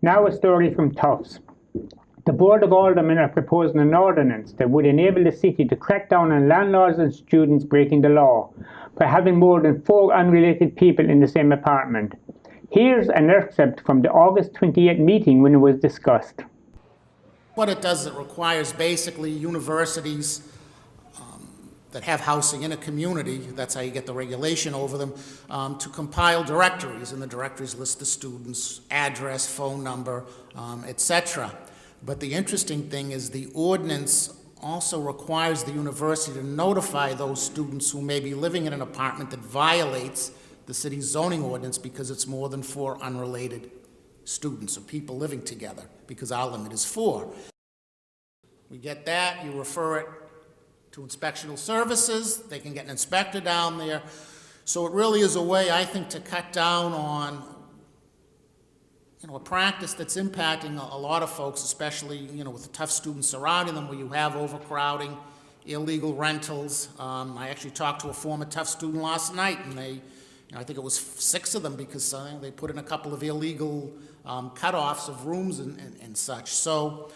Now a story from Tufts. The Board of Aldermen are proposing an ordinance that would enable the city to crack down on landlords and students breaking the law by having more than 4 unrelated people in the same apartment. Here's an excerpt from the August 28th meeting when it was discussed. What it does is it requires basically universities that have housing in a community, that's how you get the regulation over them, to compile directories, and the directories list the student's address, phone number, etc. But the interesting thing is the ordinance also requires the university to notify those students who may be living in an apartment that violates the city's zoning ordinance because it's more than 4 unrelated students or people living together, because our limit is 4. We get that, you refer it to inspectional services, they can get an inspector down there. So it really is a way, I think, to cut down on a practice that's impacting a lot of folks, especially with the Tufts students surrounding them, where you have overcrowding, illegal rentals. I actually talked to a former Tufts student last night, and they, I think it was 6 of them, because they put in a couple of illegal cutoffs of rooms and such. So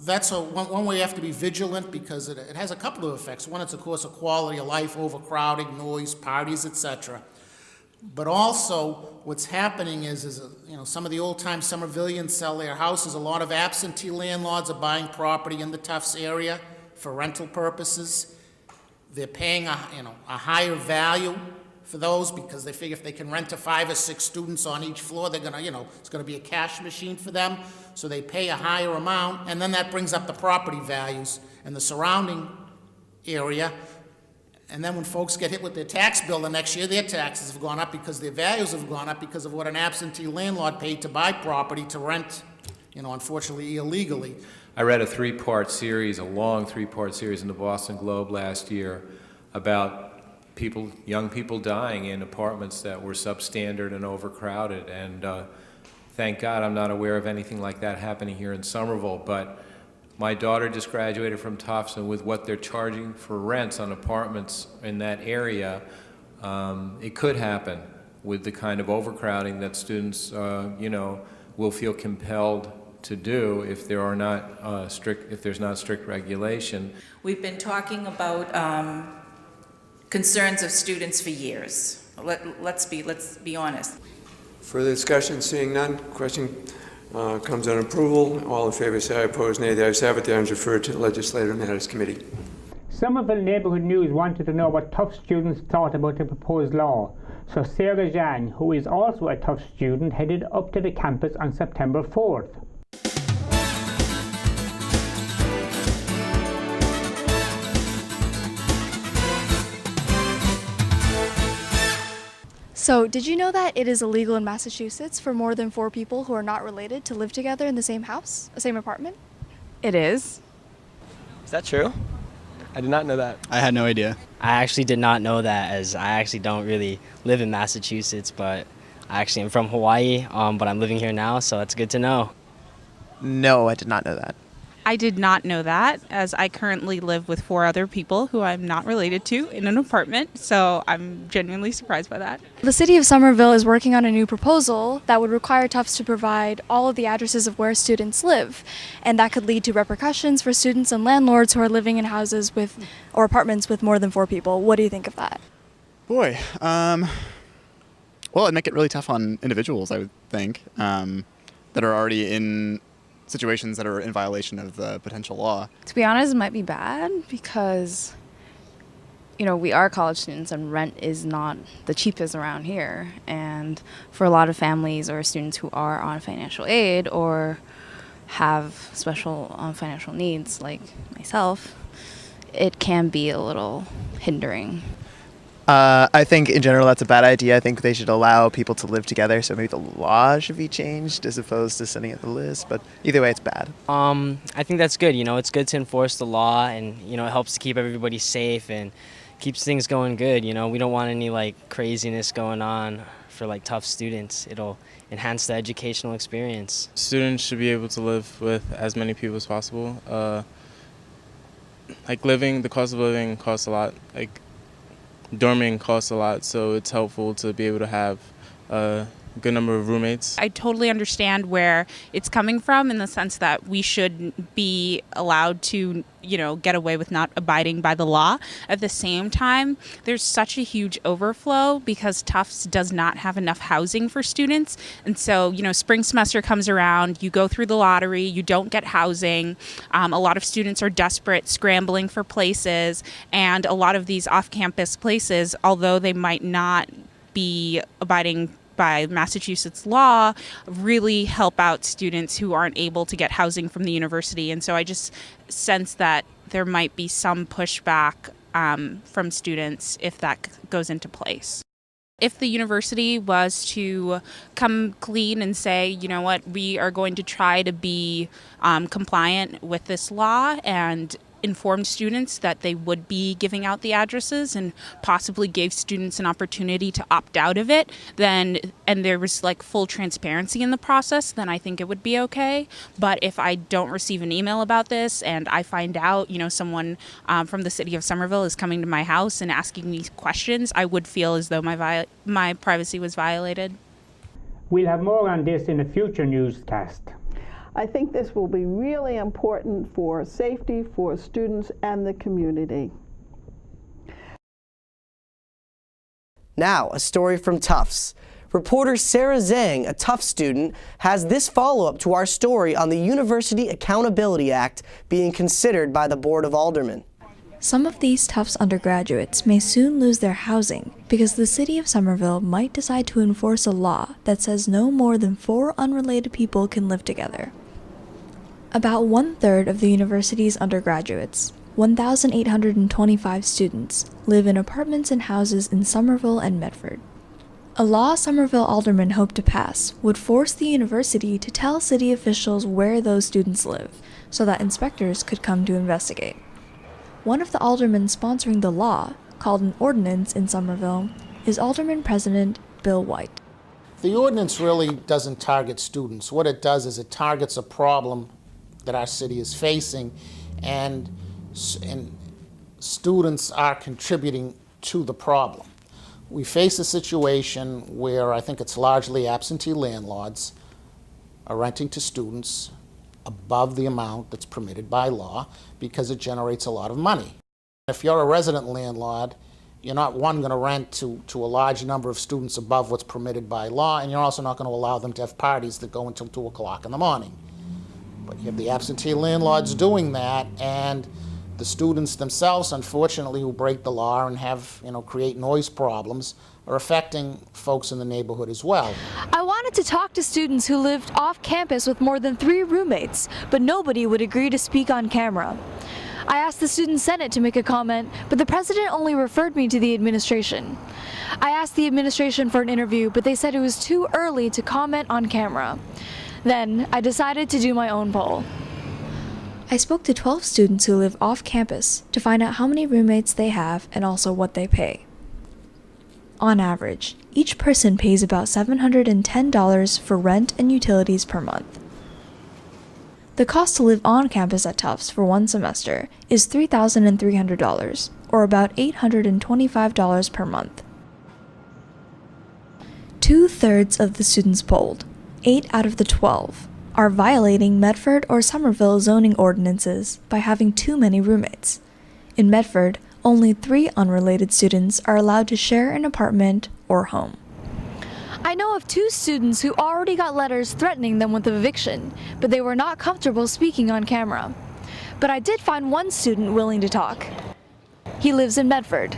that's one way you have to be vigilant, because it has a couple of effects. One, it's of course a quality of life, overcrowding, noise, parties, etc. But also what's happening is some of the old-time Somervillians sell their houses. A lot of absentee landlords are buying property in the Tufts area for rental purposes. They're paying a higher value for those, because they figure if they can rent to 5 or 6 students on each floor, they're gonna, it's gonna be a cash machine for them. So they pay a higher amount, and then that brings up the property values and the surrounding area. And then when folks get hit with their tax bill the next year, their taxes have gone up because their values have gone up because of what an absentee landlord paid to buy property to rent, unfortunately illegally. I read a long 3-part series in the Boston Globe last year about young people dying in apartments that were substandard and overcrowded. And thank God I'm not aware of anything like that happening here in Somerville. But my daughter just graduated from Tufts, and with what they're charging for rents on apartments in that area, it could happen with the kind of overcrowding that students, will feel compelled to do if there are not if there's not strict regulation. We've been talking about concerns of students for years. Let's be honest. Further discussion? Seeing none. Question comes on approval. All in favor say aye. Opposed nay. The ayes have it. The item is referred to the Legislative Matters Committee. Somerville Neighborhood News wanted to know what Tufts students thought about the proposed law. So Sarah Zheng, who is also a Tufts student, headed up to the campus on September 4th. So, did you know that it is illegal in Massachusetts for more than 4 people who are not related to live together in the same house, the same apartment? It is. Is that true? I did not know that. I had no idea. I actually did not know that, as I actually don't really live in Massachusetts, but I actually am from Hawaii, but I'm living here now, so it's good to know. No, I did not know that. I did not know that, as I currently live with 4 other people who I'm not related to in an apartment, so I'm genuinely surprised by that. The city of Somerville is working on a new proposal that would require Tufts to provide all of the addresses of where students live, and that could lead to repercussions for students and landlords who are living in houses or apartments with more than 4 people. What do you think of that? Boy, well, it'd make it really tough on individuals, I would think, that are already in situations that are in violation of the potential law. To be honest, it might be bad because, we are college students and rent is not the cheapest around here. And for a lot of families or students who are on financial aid or have special financial needs like myself, it can be a little hindering. I think in general that's a bad idea. I think they should allow people to live together, so maybe the law should be changed as opposed to sending it the list, but either way it's bad. I think that's good. It's good to enforce the law, and it helps to keep everybody safe and keeps things going good. We don't want any craziness going on for Tufts students. It'll enhance the educational experience. Students should be able to live with as many people as possible. The cost of living costs a lot. Dorming costs a lot, so it's helpful to be able to have good number of roommates. I totally understand where it's coming from in the sense that we should be allowed to, get away with not abiding by the law. At the same time, there's such a huge overflow because Tufts does not have enough housing for students. And so, spring semester comes around, you go through the lottery, you don't get housing. A lot of students are desperate, scrambling for places. And a lot of these off-campus places, although they might not be abiding by Massachusetts law, really help out students who aren't able to get housing from the university. And so I just sense that there might be some pushback from students if that goes into place. If the university was to come clean and say, you know what, we are going to try to be compliant with this law and informed students that they would be giving out the addresses and possibly gave students an opportunity to opt out of it, then, and there was like full transparency in the process, then I think it would be okay. But if I don't receive an email about this and I find out, someone from the city of Somerville is coming to my house and asking me questions, I would feel as though my privacy was violated. We'll have more on this in a future newscast. I think this will be really important for safety for students and the community. Now, a story from Tufts. Reporter Sarah Zheng, a Tufts student, has this follow-up to our story on the University Accountability Act being considered by the Board of Aldermen. Some of these Tufts undergraduates may soon lose their housing because the city of Somerville might decide to enforce a law that says no more than 4 unrelated people can live together. About 1/3 of the university's undergraduates, 1,825 students, live in apartments and houses in Somerville and Medford. A law Somerville aldermen hope to pass would force the university to tell city officials where those students live, so that inspectors could come to investigate. One of the aldermen sponsoring the law, called an ordinance in Somerville, is Alderman President Bill White. The ordinance really doesn't target students. What it does is it targets a problem that our city is facing, and students are contributing to the problem. We face a situation where I think it's largely absentee landlords are renting to students above the amount that's permitted by law because it generates a lot of money. If you're a resident landlord, you're not, one, going to rent to a large number of students above what's permitted by law, and you're also not going to allow them to have parties that go until 2 o'clock in the morning. But you have the absentee landlords doing that, and the students themselves, unfortunately, who break the law and have, create noise problems, are affecting folks in the neighborhood as well. I wanted to talk to students who lived off campus with more than 3 roommates, but nobody would agree to speak on camera. I asked the Student Senate to make a comment, but the president only referred me to the administration. I asked the administration for an interview, but they said it was too early to comment on camera. Then, I decided to do my own poll. I spoke to 12 students who live off campus to find out how many roommates they have and also what they pay. On average, each person pays about $710 for rent and utilities per month. The cost to live on campus at Tufts for 1 semester is $3,300, or about $825 per month. 2/3 of the students polled, 8 out of the 12, are violating Medford or Somerville zoning ordinances by having too many roommates. In Medford, only 3 unrelated students are allowed to share an apartment or home. I know of 2 students who already got letters threatening them with eviction, but they were not comfortable speaking on camera. But I did find one student willing to talk. He lives in Medford.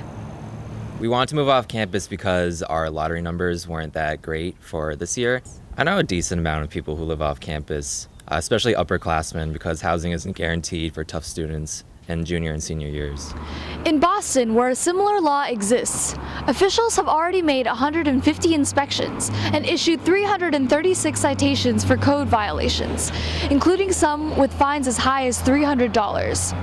We wanted to move off campus because our lottery numbers weren't that great for this year. I know a decent amount of people who live off campus, especially upperclassmen, because housing isn't guaranteed for Tufts students in junior and senior years. In Boston, where a similar law exists, officials have already made 150 inspections and issued 336 citations for code violations, including some with fines as high as $300.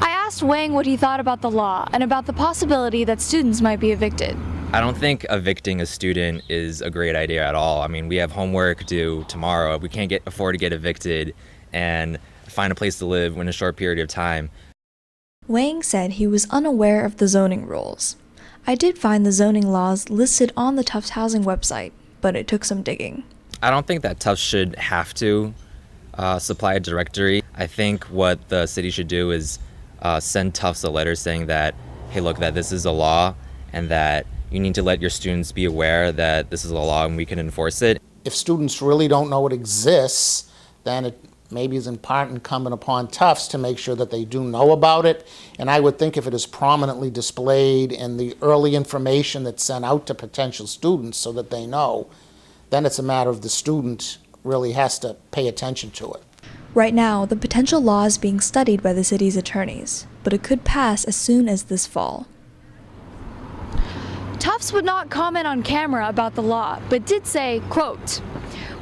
I asked Wang what he thought about the law and about the possibility that students might be evicted. I don't think evicting a student is a great idea at all. I mean, we have homework due tomorrow. We can't afford to get evicted and find a place to live in a short period of time. Wang said he was unaware of the zoning rules. I did find the zoning laws listed on the Tufts Housing website, but it took some digging. I don't think that Tufts should have to supply a directory. I think what the city should do is send Tufts a letter saying that, hey, look, that this is a law and that you need to let your students be aware that this is a law and we can enforce it. If students really don't know it exists, then it maybe is in part incumbent upon Tufts to make sure that they do know about it. And I would think if it is prominently displayed in the early information that's sent out to potential students so that they know, then it's a matter of the student really has to pay attention to it. Right now, the potential law is being studied by the city's attorneys, but it could pass as soon as this fall. Tufts would not comment on camera about the law, but did say, quote,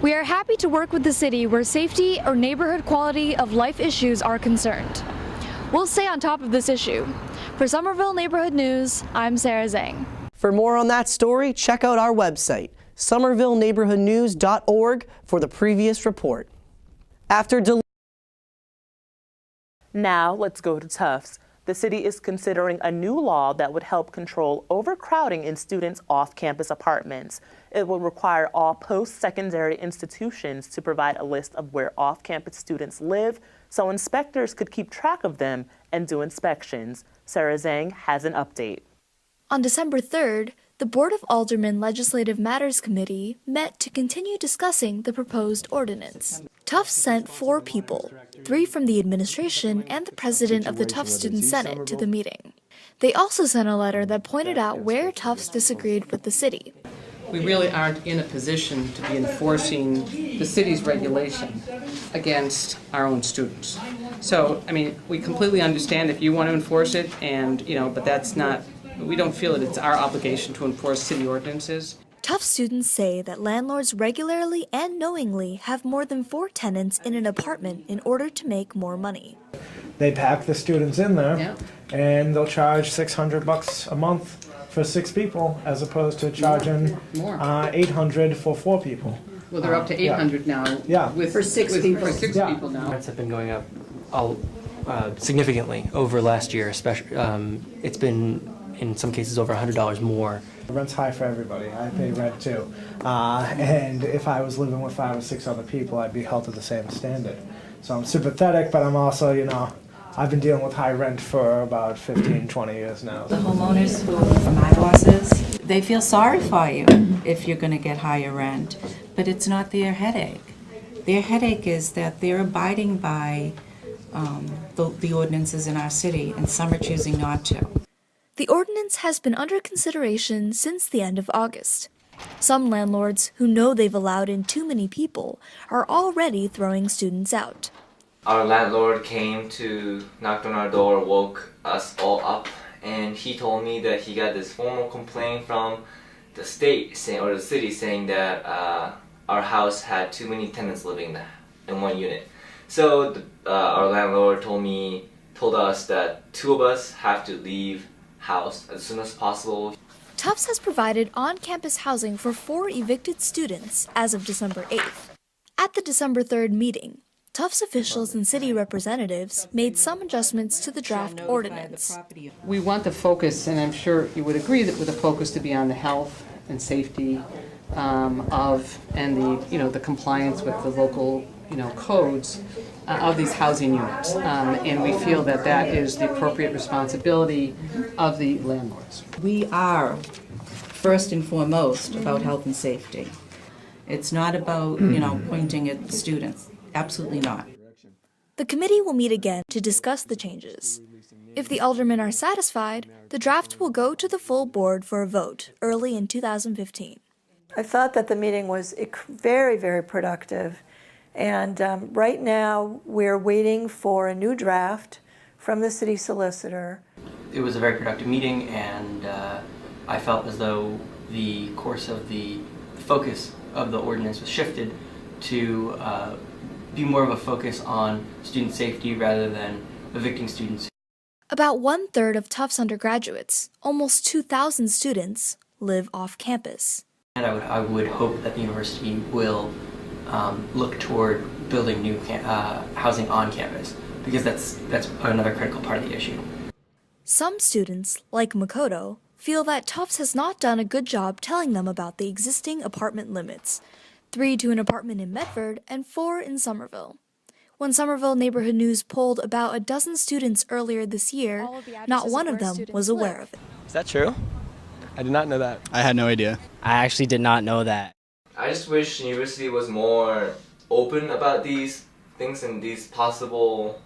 "We are happy to work with the city where safety or neighborhood quality of life issues are concerned. We'll stay on top of this issue." For Somerville Neighborhood News, I'm Sarah Zheng. For more on that story, check out our website, somervilleneighborhoodnews.org, for the previous report. Now let's go to Tufts. The city is considering a new law that would help control overcrowding in students' off-campus apartments. It will require all post-secondary institutions to provide a list of where off-campus students live so inspectors could keep track of them and do inspections. Sarah Zheng has an update. On December 3rd, the Board of Aldermen Legislative Matters Committee met to continue discussing the proposed ordinance. Tufts sent 4 people, 3 from the administration and the president of the Tufts Student Senate, to the meeting. They also sent a letter that pointed out where Tufts disagreed with the city. We really aren't in a position to be enforcing the city's regulation against our own students. So, I mean, we completely understand if you want to enforce it, and, but that's not, we don't feel that it's our obligation to enforce city ordinances. Tufts students say that landlords regularly and knowingly have more than 4 tenants in an apartment in order to make more money. They pack the students in there, and they'll charge $600 a month for 6 people, as opposed to charging $800 for 4 people. Well, they're up to 800 now. Yeah. For 6 people now. Rents have been going up significantly over last year. Especially, it's been in some cases over $100 more. Rent's high for everybody. I pay rent too, and if I was living with 5 or 6 other people, I'd be held to the same standard. So I'm sympathetic, but I'm also, I've been dealing with high rent for about 15, 20 years now. The homeowners who are my bosses, they feel sorry for you if you're going to get higher rent, but it's not their headache. Their headache is that they're abiding by the ordinances in our city, and some are choosing not to. The ordinance has been under consideration since the end of August. Some landlords who know they've allowed in too many people are already throwing students out. Our landlord came to knock on our door, woke us all up, and he told me that he got this formal complaint from the state or the city saying that our house had too many tenants living in one unit. So our landlord told us that 2 of us have to leave house as soon as possible. Tufts has provided on-campus housing for 4 evicted students as of December 8th. At the December 3rd meeting, Tufts officials and city representatives made some adjustments to the draft ordinance. We want the focus, and I'm sure you would agree that with the focus to be on the health and safety and the compliance with the local codes of these housing units, and we feel that that is the appropriate responsibility of the landlords. We are first and foremost about health and safety. It's not about, pointing at the students. Absolutely not. The committee will meet again to discuss the changes. If the aldermen are satisfied, the draft will go to the full board for a vote early in 2015. I thought that the meeting was very, very productive. And right now, we're waiting for a new draft from the city solicitor. It was a very productive meeting, and I felt as though the course of the focus of the ordinance was shifted to be more of a focus on student safety rather than evicting students. About 1/3 of Tufts undergraduates, almost 2,000 students, live off campus. And I would hope that the university will look toward building new housing on campus, because that's another critical part of the issue. Some students, like Makoto, feel that Tufts has not done a good job telling them about the existing apartment limits, 3 to an apartment in Medford and 4 in Somerville. When Somerville Neighborhood News polled about a dozen students earlier this year, not one of them was aware of it. Is that true? I did not know that. I had no idea. I actually did not know that. I just wish university was more open about these things and these possible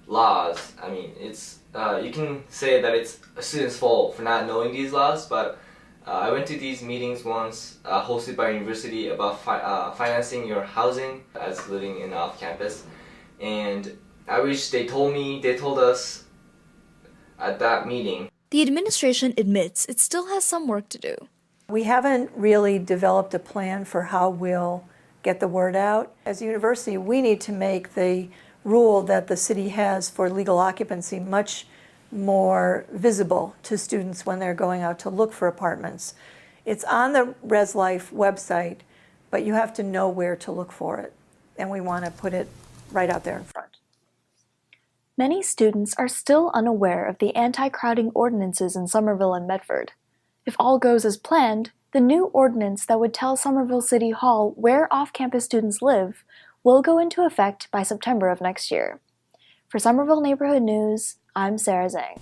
laws. I mean, it's you can say that it's a student's fault for not knowing these laws, but I went to these meetings once hosted by university about financing your housing as living in off campus, and I wish they told us at that meeting. The administration admits it still has some work to do. We haven't really developed a plan for how we'll get the word out. As a university, we need to make the rule that the city has for legal occupancy much more visible to students when they're going out to look for apartments. It's on the ResLife website, but you have to know where to look for it, and we want to put it right out there in front. Many students are still unaware of the anti-crowding ordinances in Somerville and Medford. If all goes as planned, the new ordinance that would tell Somerville City Hall where off-campus students live will go into effect by September of next year. For Somerville Neighborhood News, I'm Sarah Zheng.